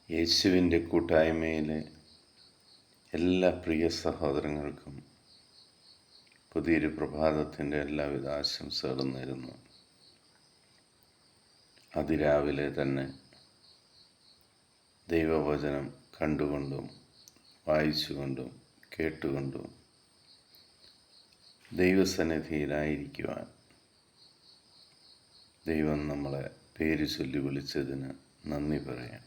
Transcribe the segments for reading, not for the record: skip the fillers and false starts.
യേശുവിൻ്റെ കൂട്ടായ്മയിലെ എല്ലാ പ്രിയ സഹോദരങ്ങൾക്കും പുതിയൊരു പ്രഭാതത്തിൻ്റെ എല്ലാവിധ ആശംസകളും നേരുന്നു. അതിരാവിലെ തന്നെ ദൈവവചനം കണ്ടുകൊണ്ടും വായിച്ചുകൊണ്ടും കേട്ടുകൊണ്ടും ദൈവസന്നിധിയിലായിരിക്കുവാൻ ദൈവം നമ്മളെ പേര് ചൊല്ലി വിളിച്ചതിന് നന്ദി പറയാം.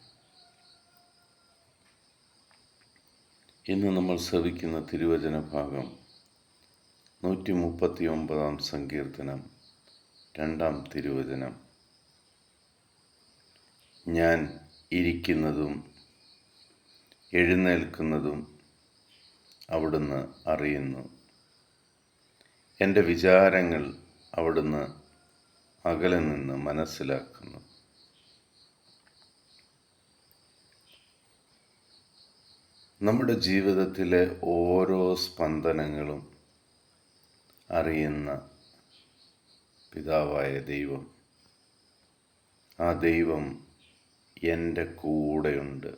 ഇന്ന് നമ്മൾ ശ്രവിക്കുന്ന തിരുവചന ഭാഗം 139 സങ്കീർത്തനം 2 തിരുവചനം. ഞാൻ ഇരിക്കുന്നതും എഴുന്നേൽക്കുന്നതും അവിടുന്ന് അറിയുന്നു. എൻ്റെ വിചാരങ്ങൾ അവിടുന്ന് അകലെ നിന്ന് മനസ്സിലാക്കുന്നു. നമ്മുടെ ജീവിതത്തിലെ ഓരോ സ്പന്ദനങ്ങളും അറിയുന്ന പിതാവായ ദൈവം, ആ ദൈവം എൻ്റെ കൂടെയുണ്ട്.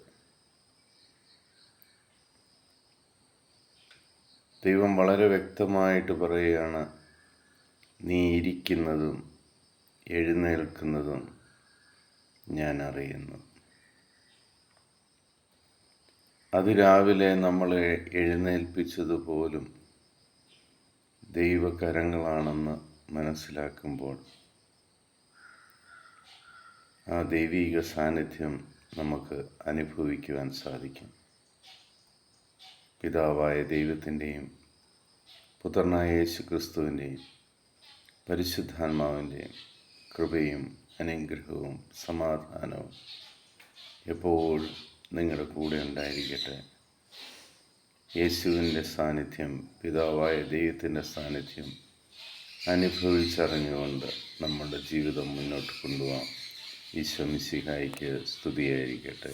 ദൈവം വളരെ വ്യക്തമായിട്ട് പറയുകയാണ്, നീ ഇരിക്കുന്നതും എഴുന്നേൽക്കുന്നതും ഞാൻ അറിയുന്നു. അതിരാവിലെ നമ്മളെ എഴുന്നേൽപ്പിച്ചതുപോലും ദൈവകരങ്ങളാണെന്ന് മനസ്സിലാക്കുമ്പോൾ ആ ദൈവീക സാന്നിധ്യം നമുക്ക് അനുഭവിക്കുവാൻ സാധിക്കും. പിതാവായ ദൈവത്തിൻ്റെയും പുത്രനായ യേശുക്രിസ്തുവിൻ്റെയും പരിശുദ്ധാത്മാവിൻ്റെയും കൃപയും അനുഗ്രഹവും സമാധാനവും എപ്പോഴും നിങ്ങളുടെ കൂടെ ഉണ്ടായിരിക്കട്ടെ. യേശുവിൻ്റെ സാന്നിധ്യം, പിതാവായ ദൈവത്തിൻ്റെ സാന്നിധ്യം അനുഭവിച്ചറിഞ്ഞുകൊണ്ട് നമ്മുടെ ജീവിതം മുന്നോട്ട് കൊണ്ടുപോകാം. ഈശോ മിശിഹായ്ക്ക് സ്തുതിയായിരിക്കട്ടെ.